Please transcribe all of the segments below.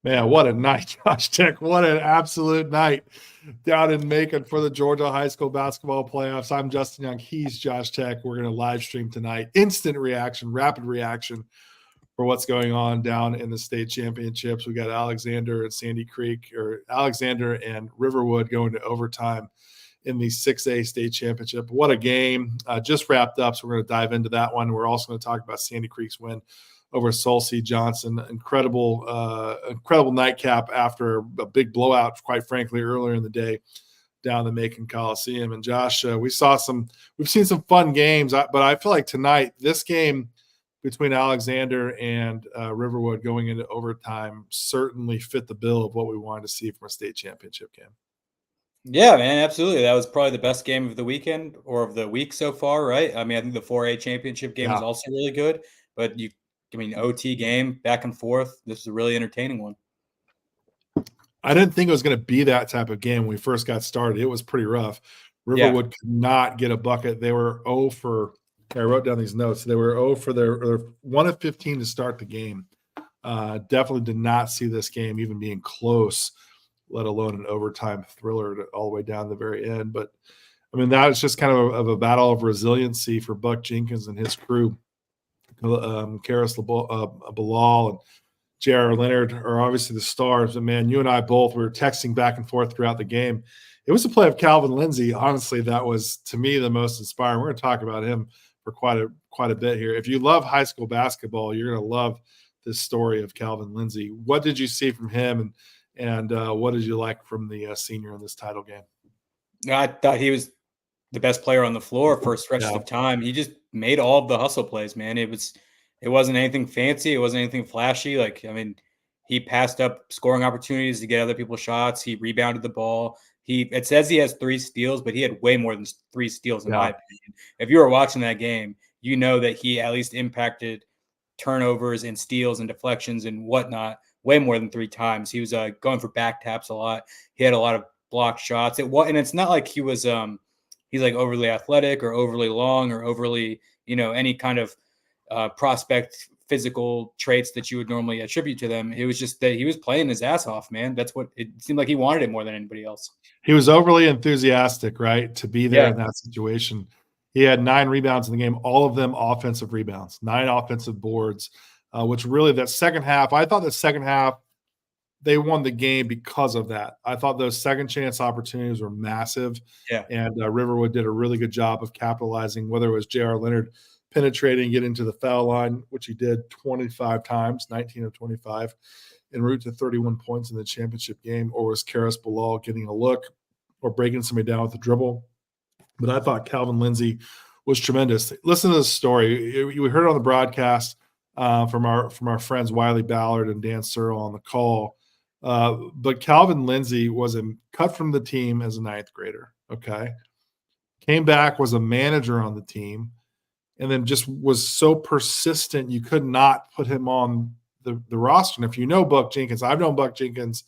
Man, what a night, Josh Tech. What an absolute night down in Macon for the Georgia High School basketball playoffs. I'm Justin Young. He's Josh Tech. We're going to live stream tonight. Instant reaction, rapid reaction for what's going on down in the state championships. We got Alexander and Sandy Creek, or Alexander and Riverwood going to overtime in the 6A state championship. What a game. Just wrapped up, so we're going to dive into that one. We're also going to talk about Sandy Creek's win over Solcy Johnson. Incredible nightcap after a big blowout, quite frankly, earlier in the day down the Macon Coliseum. And Josh, we've seen some fun games, but I feel like tonight, this game between Alexander and Riverwood going into overtime certainly fit the bill of what we wanted to see from a state championship game. Yeah, man, absolutely. That was probably the best game of the weekend or of the week so far, right? I mean, I think the 4A championship game was also really good, but OT game, back and forth. This is a really entertaining one. I didn't think it was going to be that type of game when we first got started. It was pretty rough. Riverwood could not get a bucket. They were 0 for – I wrote down these notes. They were 0 for their 1 of 15 to start the game. Definitely did not see this game even being close, let alone an overtime thriller all the way down to the very end. But, I mean, that was just kind of a battle of resiliency for Buck Jenkins and his crew. Karis Bilal and J.R. Leonard are obviously the stars. And, man, you and I both were texting back and forth throughout the game. It was a play of Calvin Lindsay. Honestly, that was, to me, the most inspiring. We're going to talk about him for quite a bit here. If you love high school basketball, you're going to love this story of Calvin Lindsay. What did you see from him, and what did you like from the senior in this title game? I thought he was the best player on the floor for stretches of time. He just made all of the hustle plays, man. It wasn't anything fancy. It wasn't anything flashy. He passed up scoring opportunities to get other people's shots. He rebounded the ball. It says he has 3 steals, but he had way more than 3 steals in my opinion. If you were watching that game, you know that he at least impacted turnovers and steals and deflections and whatnot way more than 3 times. He was going for back taps a lot. He had a lot of blocked shots. And it's not like he was he's like overly athletic or overly long or overly, any kind of prospect physical traits that you would normally attribute to them. It was just that he was playing his ass off, man. That's what it seemed like. He wanted it more than anybody else. He was overly enthusiastic, right, to be there in that situation. He had 9 rebounds in the game, all of them offensive rebounds, 9 offensive boards, which really that second half, I thought the second half they won the game because of that. I thought those second chance opportunities were massive. And Riverwood did a really good job of capitalizing, whether it was J.R. Leonard penetrating, getting to the foul line, which he did 25 times, 19 of 25, en route to 31 points in the championship game, or was Karis Bilal getting a look or breaking somebody down with a dribble. But I thought Calvin Lindsay was tremendous. Listen to this story. We heard it on the broadcast from our friends Wiley Ballard and Dan Searle on the call. But Calvin Lindsay was cut from the team as a 9th grader, okay? Came back, was a manager on the team, and then just was so persistent you could not put him on the roster. And if you know Buck Jenkins, I've known Buck Jenkins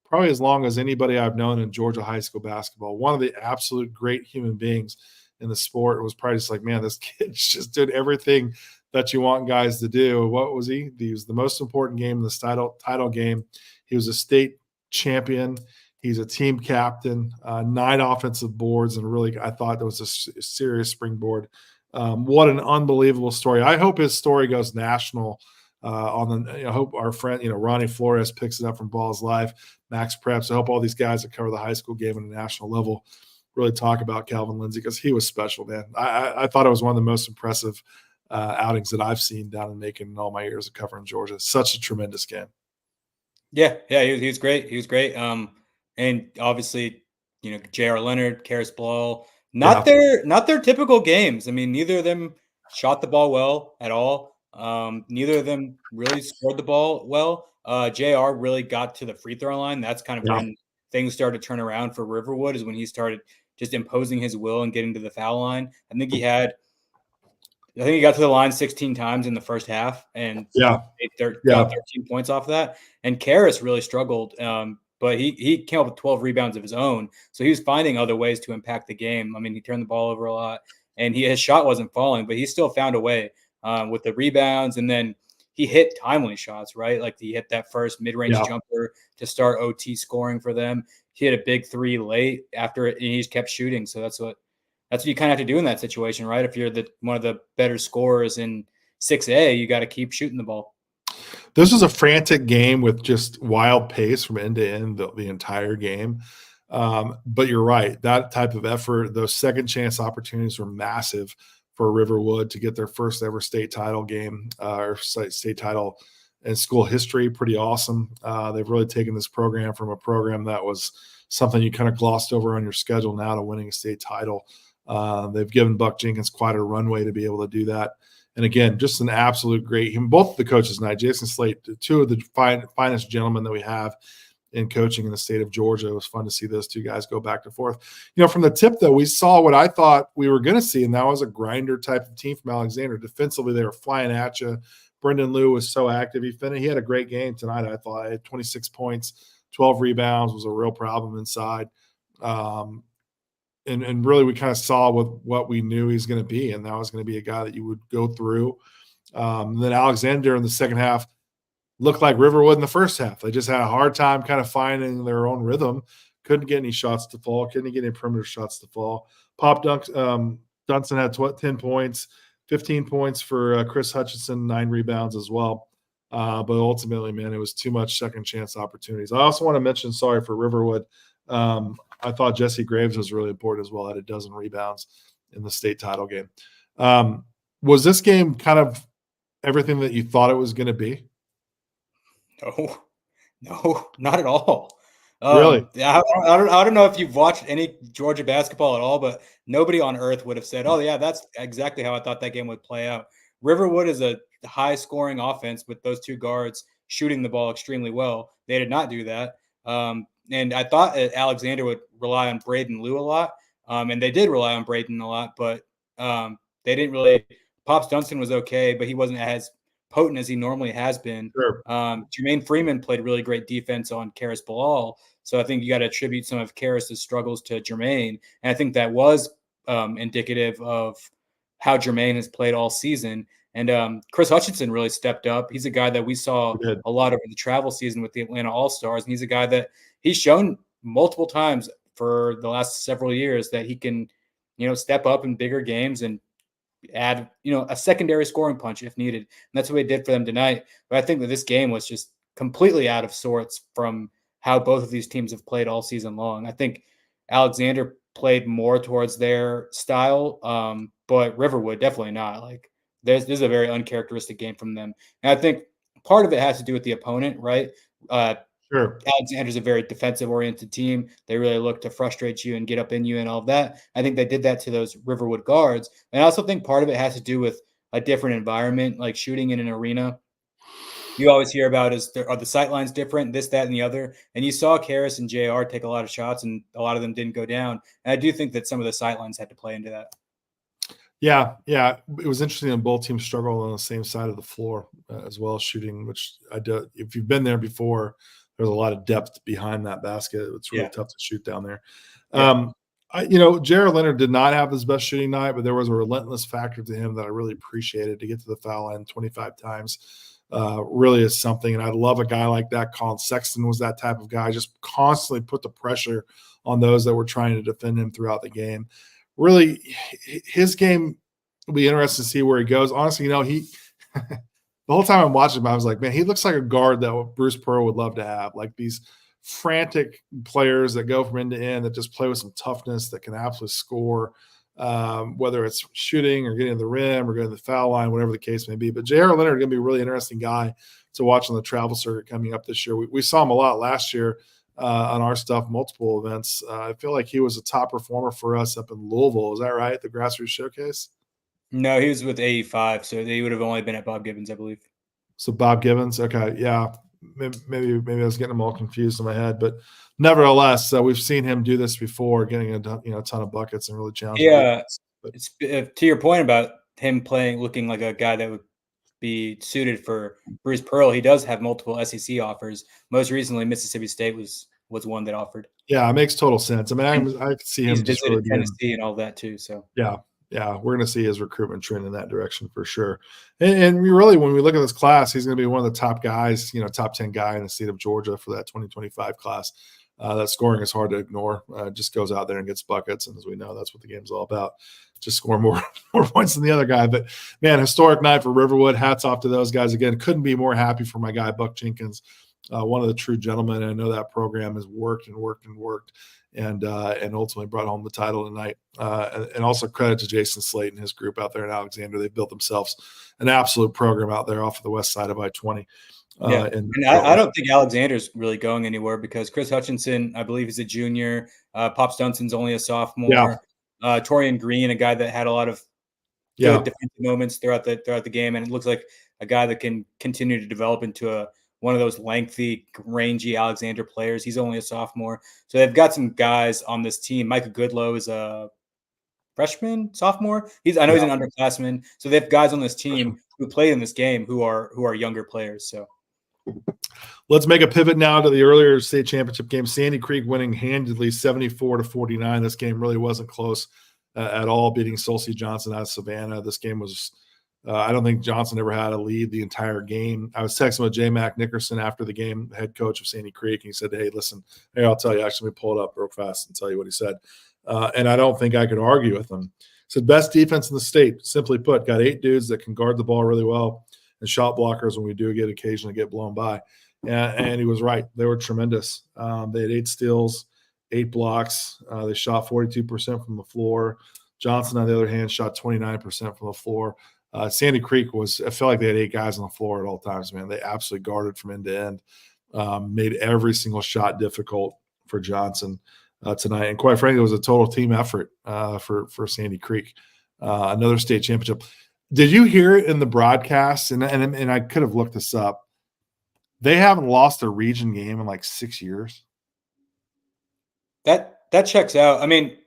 probably as long as anybody I've known in Georgia high school basketball. One of the absolute great human beings in the sport. It was probably just like, man, this kid just did everything that you want guys to do. What was he? He was the most important game in this title game. He was a state champion. He's a team captain, 9 offensive boards, and really I thought that was a serious springboard. What an unbelievable story. I hope his story goes national. I hope our friend, Ronnie Flores picks it up from Balls Live, Max Preps. I hope all these guys that cover the high school game on a national level really talk about Calvin Lindsay, because he was special, man. I thought it was one of the most impressive outings that I've seen down in Macon in all my years of covering Georgia. Such a tremendous game. Yeah, he was great. He was great. And obviously, J.R. Leonard, Karis Bilal, not their typical games. I mean, neither of them shot the ball well at all. Neither of them really scored the ball well. JR really got to the free throw line. That's kind of when things started to turn around for Riverwood, is when he started just imposing his will and getting to the foul line. I think he got to the line 16 times in the first half and got 13 points off of that. And Karis really struggled, but he came up with 12 rebounds of his own. So he was finding other ways to impact the game. I mean, he turned the ball over a lot, and his shot wasn't falling, but he still found a way with the rebounds. And then he hit timely shots, right? Like he hit that first mid-range jumper to start OT scoring for them. He hit a big 3 late after it, and he just kept shooting. So that's what you kind of have to do in that situation, right? If you're one of the better scorers in 6A, you got to keep shooting the ball. This was a frantic game with just wild pace from end to end the entire game. But you're right. That type of effort, those second chance opportunities were massive for Riverwood to get their first ever state title game or state title in school history. Pretty awesome. They've really taken this program from a program that was something you kind of glossed over on your schedule now to winning a state title. They've given Buck Jenkins quite a runway to be able to do that. And again, just an absolute great – both the coaches tonight, Jason Slate, two of the finest gentlemen that we have in coaching in the state of Georgia. It was fun to see those two guys go back and forth. From the tip, though, we saw what I thought we were going to see, and that was a grinder type of team from Alexander. Defensively, they were flying at you. Brendan Liu was so active. He had a great game tonight, I thought. He had 26 points, 12 rebounds, was a real problem inside. And really, we kind of saw what we knew he's going to be, and that was going to be a guy that you would go through. Then Alexander in the second half looked like Riverwood in the first half. They just had a hard time kind of finding their own rhythm. Couldn't get any shots to fall. Couldn't get any perimeter shots to fall. Dunson had 10 points, 15 points for Chris Hutchinson, 9 rebounds as well. But ultimately, man, it was too much second chance opportunities. I also want to mention, sorry for Riverwood, I thought Jesse Graves was really important as well. Had a dozen rebounds in the state title game. Was this game kind of everything that you thought it was going to be? No, not at all. Really? I don't know if you've watched any Georgia basketball at all, but nobody on earth would have said, "Oh yeah, that's exactly how I thought that game would play out." Riverwood is a high-scoring offense with those two guards shooting the ball extremely well. They did not do that. And I thought Alexander would rely on Braden Liu a lot, and they did rely on Braden a lot, but they didn't really. Pops Dunston was okay, but he wasn't as potent as he normally has been. Sure. Jermaine Freeman played really great defense on Karis Bilal, so I think you got to attribute some of Karis's struggles to Jermaine, and I think that was indicative of how Jermaine has played all season. And Chris Hutchinson really stepped up. He's a guy that we saw a lot over the travel season with the Atlanta All-Stars, and he's a guy that he's shown multiple times for the last several years that he can, step up in bigger games and add, a secondary scoring punch if needed. And that's what he did for them tonight. But I think that this game was just completely out of sorts from how both of these teams have played all season long. I think Alexander played more towards their style, but Riverwood definitely not. Like, this is a very uncharacteristic game from them. And I think part of it has to do with the opponent, right? Sure. Alexander's a very defensive-oriented team. They really look to frustrate you and get up in you and all of that. I think they did that to those Riverwood guards. And I also think part of it has to do with a different environment, like shooting in an arena. You always hear about are the sight lines different, this, that, and the other. And you saw Karis and JR take a lot of shots, and a lot of them didn't go down. And I do think that some of the sight lines had to play into that. Yeah. It was interesting that both teams struggled on the same side of the floor as well as shooting, which I do. If you've been there before, there's a lot of depth behind that basket. It's really tough to shoot down there. Yeah. Jared Leonard did not have his best shooting night, but there was a relentless factor to him that I really appreciated. To get to the foul line 25 times really is something. And I love a guy like that. Colin Sexton was that type of guy, just constantly put the pressure on those that were trying to defend him throughout the game. Really, his game will be interesting to see where he goes. Honestly, he the whole time I'm watching him, I was like, man, he looks like a guard that Bruce Pearl would love to have. Like these frantic players that go from end to end that just play with some toughness that can absolutely score, whether it's shooting or getting to the rim or getting to the foul line, whatever the case may be. But J.R. Leonard is going to be a really interesting guy to watch on the travel circuit coming up this year. We saw him a lot last year. On our stuff, multiple events. I feel like he was a top performer for us up in Louisville. Is that right? The Grassroots Showcase? No, he was with 85, so he would have only been at Bob Gibbons, I believe. So Bob Gibbons, okay, yeah. Maybe I was getting them all confused in my head, but nevertheless, we've seen him do this before, getting a ton of buckets and really challenging. Yeah, it's to your point about him looking like a guy that would be suited for Bruce Pearl. He does have multiple SEC offers. Most recently, Mississippi State was one that offered. Yeah, it makes total sense. I mean, I see him just really Tennessee and all that too. So yeah, Yeah, we're going to see his recruitment trend in that direction for sure. And we really, when we look at this class, he's going to be one of the top guys, top 10 guy in the state of Georgia for that 2025 class. That scoring is hard to ignore. Just goes out there and gets buckets. And as we know, that's what the game's all about. Just score more points than the other guy. But, man, historic night for Riverwood. Hats off to those guys. Again, couldn't be more happy for my guy, Buck Jenkins, one of the true gentlemen. And I know that program has worked and worked and worked. And ultimately brought home the title tonight. And also credit to Jason Slate and his group out there in Alexander. They built themselves an absolute program out there off of the west side of I-20. And I don't think Alexander's really going anywhere because Chris Hutchinson, I believe, is a junior. Pops Dunson's only a sophomore. Yeah. Torian Green, a guy that had a lot of good defensive moments throughout the game, and it looks like a guy that can continue to develop into one of those lengthy, rangy Alexander players. He's only a sophomore. So they've got some guys on this team. Micah Goodlow is a freshman, sophomore. He's an underclassman. So they have guys on this team who played in this game who are younger players. So let's make a pivot now to the earlier state championship game. Sandy Creek winning handedly 74-49. This game really wasn't close at all, beating Solcy Johnson out of Savannah. This game was I don't think Johnson ever had a lead the entire game. I was texting with J. Mac Nickerson after the game, head coach of Sandy Creek, and he said, hey, listen, I'll tell you. Actually, let me pull it up real fast and tell you what he said. And I don't think I could argue with him. He said, best defense in the state, simply put. Got 8 dudes that can guard the ball really well and shot blockers when we do occasionally get blown by. And he was right. They were tremendous. They had 8 steals, 8 blocks. They shot 42% from the floor. Johnson, on the other hand, shot 29% from the floor. Sandy Creek I felt like they had 8 guys on the floor at all times, man. They absolutely guarded from end to end, made every single shot difficult for Johnson tonight. And quite frankly, it was a total team effort for Sandy Creek. Another state championship. Did you hear it in the broadcast? And I could have looked this up. They haven't lost a region game in like 6 years. That checks out. I mean,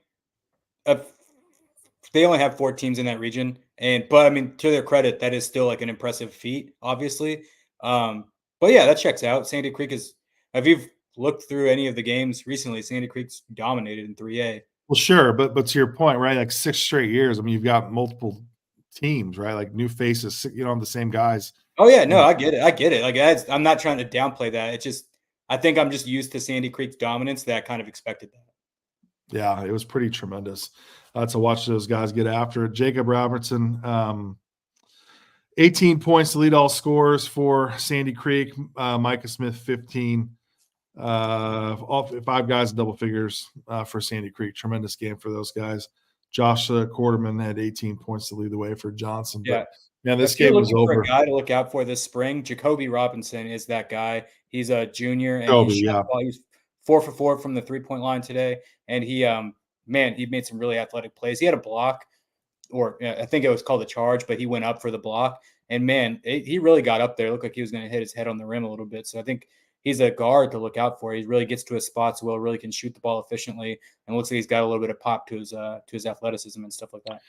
they only have 4 teams in that region. But I mean, to their credit, that is still like an impressive feat, obviously. But yeah, that checks out. Sandy Creek if you've looked through any of the games recently, Sandy Creek's dominated in 3A. Well, sure. But to your point, right? Like 6 straight years. I mean, you've got multiple teams, right? Like new faces, the same guys. Oh yeah, no, I get it. Like I'm not trying to downplay that. It's just, I think I'm just used to Sandy Creek's dominance that I kind of expected that. Yeah, it was pretty tremendous to watch those guys get after it. Jacob Robertson, 18 points to lead all scorers for Sandy Creek. Micah Smith, 15. All 5 guys in double figures for Sandy Creek. Tremendous game for those guys. Josh Quarterman had 18 points to lead the way for Johnson. Yeah. But, this game was over. For a guy to look out for this spring, Jacoby Robinson is that guy. He's a junior, and he was 4 for 4 from the 3-point line today. And he made some really athletic plays. He had a block, or I think it was called a charge, but he went up for the block. And man, he really got up there. It looked like he was going to hit his head on the rim a little bit. So I think he's a guard to look out for. He really gets to his spots well, really can shoot the ball efficiently, and looks like he's got a little bit of pop to his athleticism and stuff like that.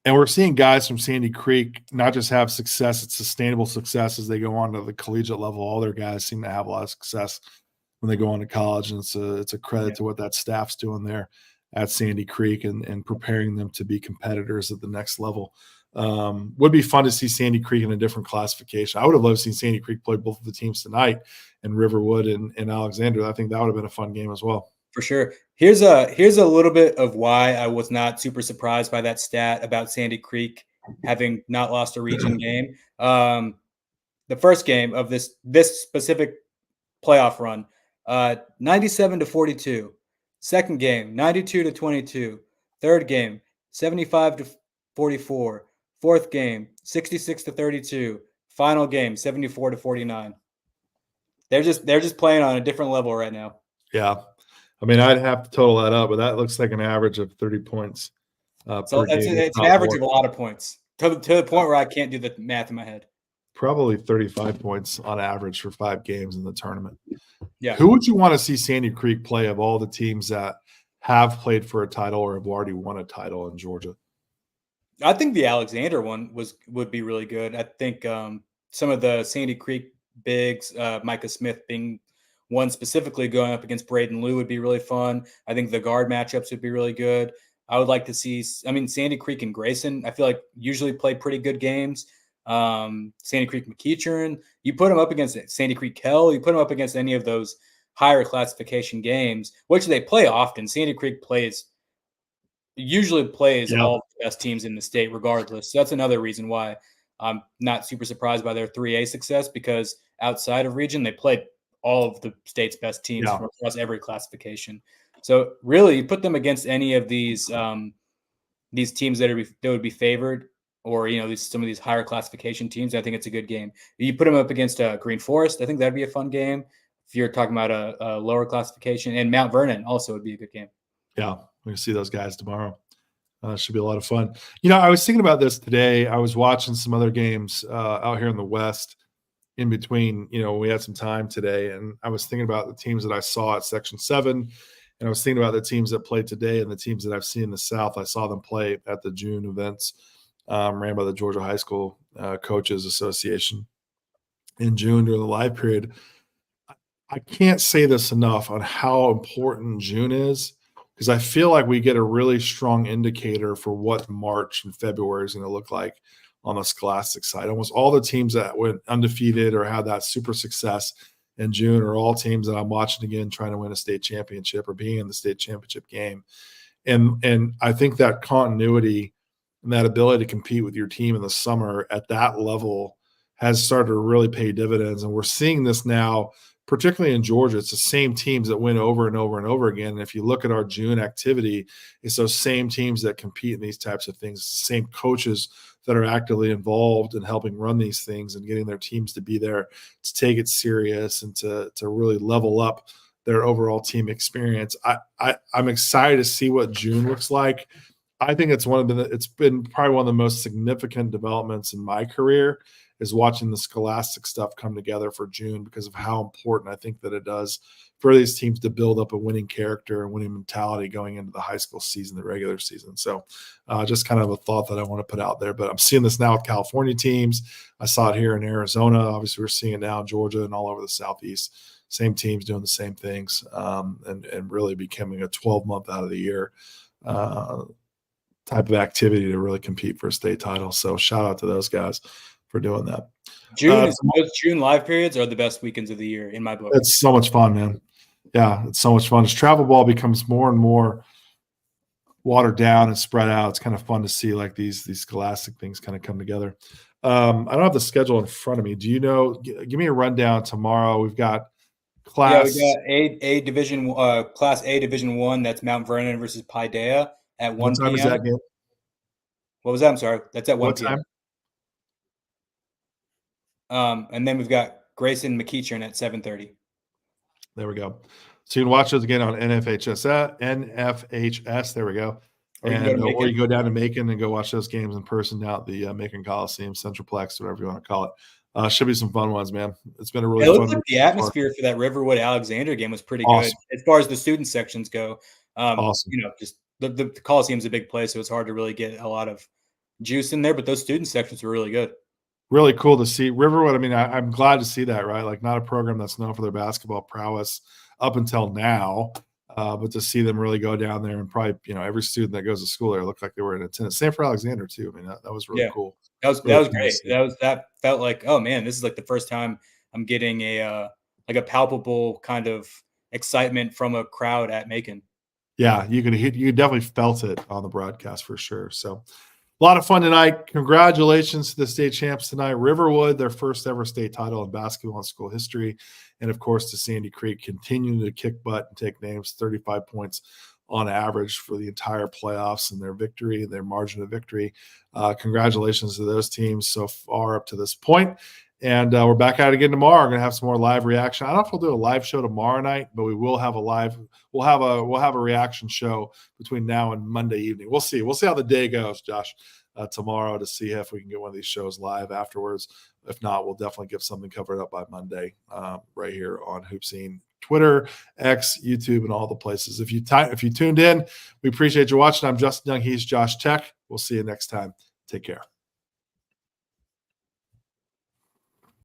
And we're seeing guys from Sandy Creek not just have success, it's sustainable success as they go on to the collegiate level. All their guys seem to have a lot of success when they go on to college, and it's a credit to what that staff's doing there at Sandy Creek and preparing them to be competitors at the next level. Would be fun to see Sandy Creek in a different classification. I would have loved to see Sandy Creek play both of the teams tonight, and Riverwood and Alexander. I think that would have been a fun game as well. For sure. Here's a little bit of why I was not super surprised by that stat about Sandy Creek having not lost a region game. The first game of this specific playoff run, 97-42. Second game, 92-22. Third game, 75-44. Fourth game, 66-32. Final game, 74-49. They're just playing on a different level right now. Yeah. I mean, I'd have to total that up, but that looks like an average of 30 points so per game. It's an average of a lot of points to the point where I can't do the math in my head. Probably 35 points on average for 5 games in the tournament. Yeah. Who would you want to see Sandy Creek play of all the teams that have played for a title or have already won a title in Georgia? I think the Alexander one would be really good. I think some of the Sandy Creek bigs, Micah Smith being one specifically, going up against Braden Liu would be really fun. I think the guard matchups would be really good. I would like to see. I mean, Sandy Creek and Grayson, I feel like usually play pretty good games. Sandy Creek McEachern, you put them up against Sandy Creek Kell, you put them up against any of those higher classification games, which they play often. Sandy Creek usually plays all the best teams in the state regardless. So that's another reason why I'm not super surprised by their 3A success, because outside of region, they played all of the state's best teams from across every classification. So really, you put them against any of these teams that would be favored, or some of these higher classification teams, I think it's a good game. You put them up against Green Forest, I think that'd be a fun game. If you're talking about a lower classification, and Mount Vernon also would be a good game. Yeah, we're gonna see those guys tomorrow. Should be a lot of fun. I was thinking about this today. I was watching some other games out here in the West in between. We had some time today, and I was thinking about the teams that I saw at Section 7, and I was thinking about the teams that played today and the teams that I've seen in the South. I saw them play at the June events ran by the Georgia High School Coaches Association in June during the live period. I can't say this enough on how important June is, because I feel like we get a really strong indicator for what March and February is going to look like on the scholastic side. Almost all the teams that went undefeated or had that super success in June are all teams that I'm watching again trying to win a state championship or being in the state championship game. And I think that continuity and that ability to compete with your team in the summer at that level has started to really pay dividends. And we're seeing this now, particularly in Georgia. It's the same teams that win over and over and over again. And if you look at our June activity, it's those same teams that compete in these types of things. It's the same coaches that are actively involved in helping run these things and getting their teams to be there to take it serious and to really level up their overall team experience. I'm excited to see what June looks like. I think it's been probably one of the most significant developments in my career, is watching the scholastic stuff come together for June, because of how important I think that it does for these teams to build up a winning character and winning mentality going into the high school season, the regular season. So just kind of a thought that I want to put out there. But I'm seeing this now with California teams. I saw it here in Arizona. Obviously, we're seeing it now in Georgia and all over the Southeast. Same teams doing the same things, and really becoming a 12-month out of the year type of activity to really compete for a state title. So shout out to those guys for doing that. Those June live periods are the best weekends of the year in my book. It's so much fun, man. Yeah, it's so much fun. As travel ball becomes more and more watered down and spread out, it's kind of fun to see like these scholastic things kind of come together. I don't have the schedule in front of me. Do you know? Give me a rundown tomorrow. We've got class. Yeah, we got a division class A Division 1. That's Mount Vernon versus Paideia at 1 p.m. What time is that game? What was that? I'm sorry. That's at 1 p.m. Time? And then we've got Grayson McEachern at 7:30. There we go. So you can watch those again on NFHS. There we go. Or you go down to Macon and go watch those games in person down at the Macon Coliseum, Centralplex, whatever you want to call it. Should be some fun ones, man. It's been a really fun. Like the atmosphere for that Riverwood Alexander game was pretty good as far as the student sections go. Awesome. Just the Coliseum's a big place, so it's hard to really get a lot of juice in there. But those student sections were really good. Really cool to see Riverwood. I mean, I'm glad to see that, right? Like, not a program that's known for their basketball prowess up until now, but to see them really go down there and probably, every student that goes to school there looked like they were in attendance. Same for Alexander too. I mean, that was really cool. That was great. That felt like, oh man, this is like the first time I'm getting a palpable kind of excitement from a crowd at Macon. Yeah, you definitely felt it on the broadcast for sure. So a lot of fun tonight. Congratulations to the state champs tonight. Riverwood, their first ever state title in basketball in school history. And, of course, to Sandy Creek, continuing to kick butt and take names, 35 points on average for the entire playoffs and their victory, their margin of victory. Congratulations to those teams so far up to this point. And we're back at it again tomorrow. We're going to have some more live reaction. I don't know if we'll do a live show tomorrow night, but we will have a live. We'll have a reaction show between now and Monday evening. We'll see. We'll see how the day goes, Josh, tomorrow, to see if we can get one of these shows live afterwards. If not, we'll definitely get something covered up by Monday right here on Hoop Scene, Twitter, X, YouTube, and all the places. If you tuned in, we appreciate you watching. I'm Justin Young. He's Josh Tech. We'll see you next time. Take care.